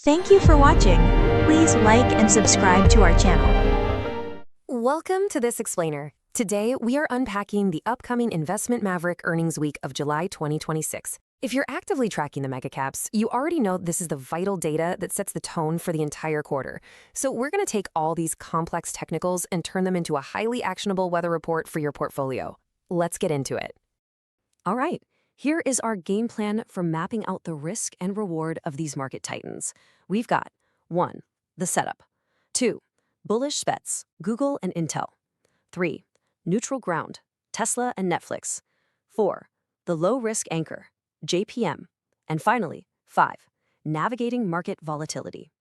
Thank you for watching. Please like and subscribe to our channel. Welcome to this explainer. Today, we are unpacking the upcoming investment Maverick earnings week of July 2026. If you're actively tracking the megacaps, you already know this is the vital data that sets the tone for the entire quarter. So we're going to take all these complex technicals and turn them into a highly actionable weather report for your portfolio. Let's get into it. All right. Here is our game plan for mapping out the risk and reward of these market titans. We've got 1. The setup. 2. Bullish bets, Google and Intel. 3. Neutral ground, Tesla and Netflix. 4. The low-risk anchor, JPM. And finally, 5. Navigating market volatility.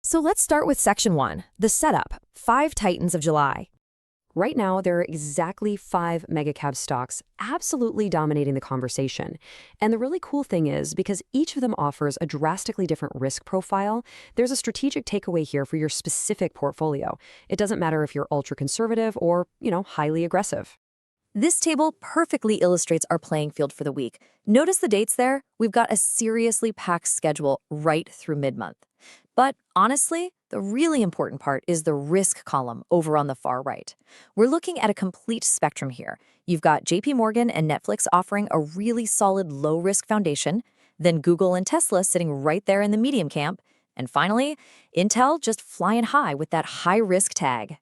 So let's start with Section 1, the setup, 5 titans of July. Right now, there are exactly 5 megacap stocks absolutely dominating the conversation. And the really cool thing is, because each of them offers a drastically different risk profile, there's a strategic takeaway here for your specific portfolio. It doesn't matter if you're ultra-conservative or, highly aggressive. This table perfectly illustrates our playing field for the week. Notice the dates there? We've got a seriously packed schedule right through mid-month. But honestly, the really important part is the risk column over on the far right. We're looking at a complete spectrum here. You've got JP Morgan and Netflix offering a really solid low-risk foundation, then Google and Tesla sitting right there in the medium camp, and finally, Intel just flying high with that high-risk tag.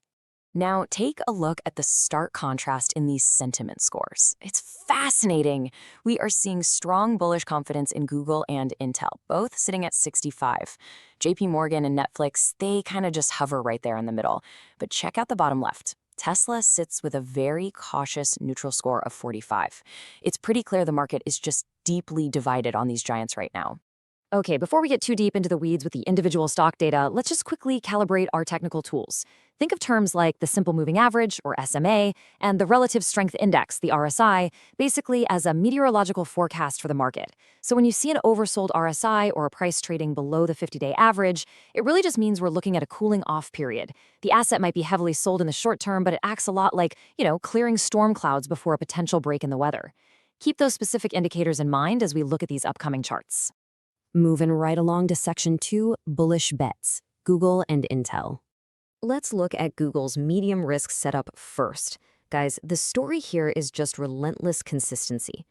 Now, take a look at the stark contrast in these sentiment scores. It's fascinating. We are seeing strong bullish confidence in Google and Intel, both sitting at 65. JP Morgan and Netflix, they kind of just hover right there in the middle. But check out the bottom left. Tesla sits with a very cautious neutral score of 45. It's pretty clear the market is just deeply divided on these giants right now. Okay, before we get too deep into the weeds with the individual stock data, let's just quickly calibrate our technical tools. Think of terms like the simple moving average, or SMA, and the relative strength index, the RSI, basically as a meteorological forecast for the market. So when you see an oversold RSI or a price trading below the 50-day average, it really just means we're looking at a cooling off period. The asset might be heavily sold in the short term, but it acts a lot like, clearing storm clouds before a potential break in the weather. Keep those specific indicators in mind as we look at these upcoming charts. Moving right along to Section 2, bullish bets, Google and Intel. Let's look at Google's medium risk setup first. Guys, the story here is just relentless consistency.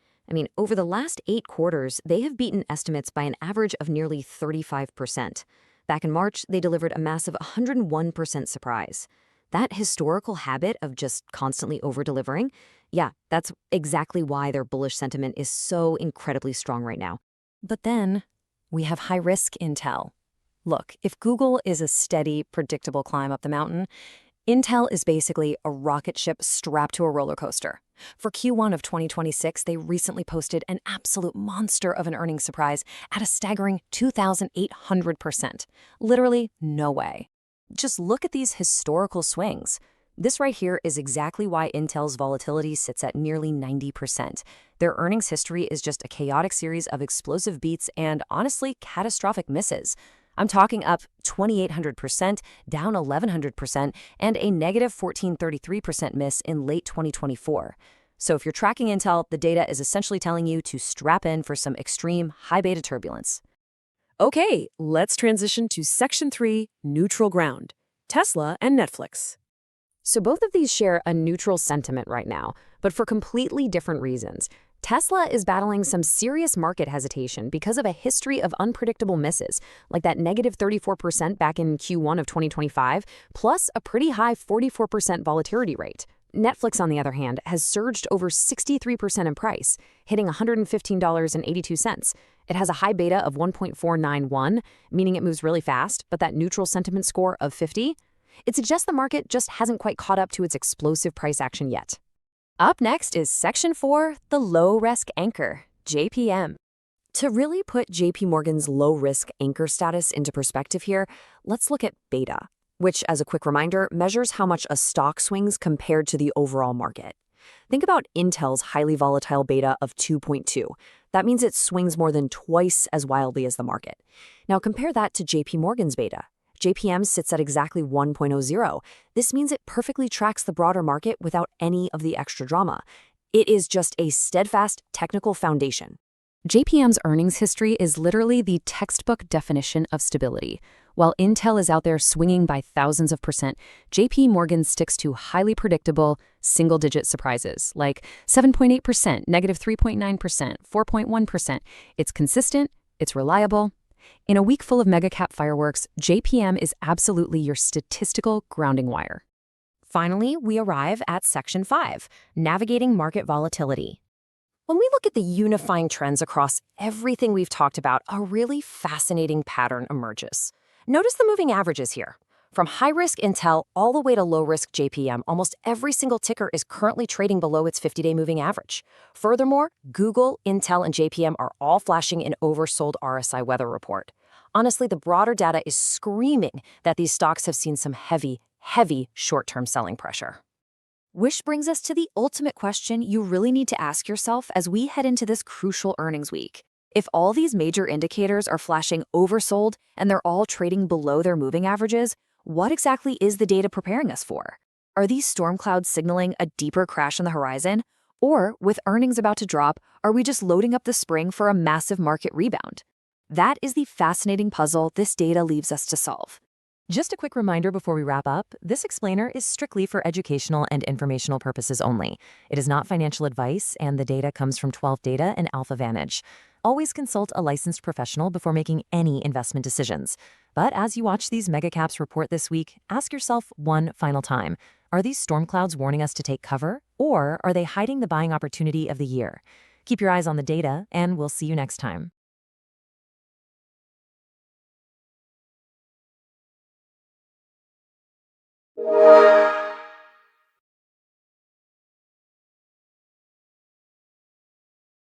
Over the last 8 quarters, they have beaten estimates by an average of nearly 35%. Back in March, they delivered a massive 101% surprise. That historical habit of just constantly over-delivering, that's exactly why their bullish sentiment is so incredibly strong right now. But then we have high-risk Intel. Look, if Google is a steady, predictable climb up the mountain, Intel is basically a rocket ship strapped to a roller coaster. For Q1 of 2026, they recently posted an absolute monster of an earnings surprise at a staggering 2,800%. Literally, no way. Just look at these historical swings. This right here is exactly why Intel's volatility sits at nearly 90%. Their earnings history is just a chaotic series of explosive beats and, honestly, catastrophic misses. I'm talking up 2,800%, down 1,100%, and a negative 1,433% miss in late 2024. So if you're tracking Intel, the data is essentially telling you to strap in for some extreme high beta turbulence. Okay, let's transition to Section 3, neutral ground, Tesla and Netflix. So both of these share a neutral sentiment right now, but for completely different reasons. Tesla is battling some serious market hesitation because of a history of unpredictable misses, like that negative 34% back in Q1 of 2025, plus a pretty high 44% volatility rate. Netflix, on the other hand, has surged over 63% in price, hitting $115.82. It has a high beta of 1.491, meaning it moves really fast, but that neutral sentiment score of 50, it suggests the market just hasn't quite caught up to its explosive price action yet. Up next is Section 4, the low-risk anchor, JPM. To really put JP Morgan's low-risk anchor status into perspective here, let's look at beta, which, as a quick reminder, measures how much a stock swings compared to the overall market. Think about Intel's highly volatile beta of 2.2. That means it swings more than twice as wildly as the market. Now compare that to JP Morgan's beta. JPM sits at exactly 1.00. This means it perfectly tracks the broader market without any of the extra drama. It is just a steadfast technical foundation. JPM's earnings history is literally the textbook definition of stability. While Intel is out there swinging by thousands of percent, JP Morgan sticks to highly predictable, single-digit surprises, like 7.8%, negative 3.9%, 4.1%. It's consistent, it's reliable. In a week full of mega-cap fireworks, JPM is absolutely your statistical grounding wire. Finally, we arrive at Section 5, Navigating Market Volatility. When we look at the unifying trends across everything we've talked about, a really fascinating pattern emerges. Notice the moving averages here. From high-risk Intel all the way to low-risk JPM, almost every single ticker is currently trading below its 50-day moving average. Furthermore, Google, Intel, and JPM are all flashing an oversold RSI weather report. Honestly, the broader data is screaming that these stocks have seen some heavy short-term selling pressure. Which brings us to the ultimate question you really need to ask yourself as we head into this crucial earnings week. If all these major indicators are flashing oversold and they're all trading below their moving averages, what exactly is the data preparing us for? Are these storm clouds signaling a deeper crash on the horizon? Or, with earnings about to drop, are we just loading up the spring for a massive market rebound? That is the fascinating puzzle this data leaves us to solve. Just a quick reminder before we wrap up, this explainer is strictly for educational and informational purposes only. It is not financial advice, and the data comes from 12 Data and Alpha Vantage. Always consult a licensed professional before making any investment decisions. But as you watch these mega caps report this week, ask yourself one final time. Are these storm clouds warning us to take cover, or are they hiding the buying opportunity of the year? Keep your eyes on the data, and we'll see you next time.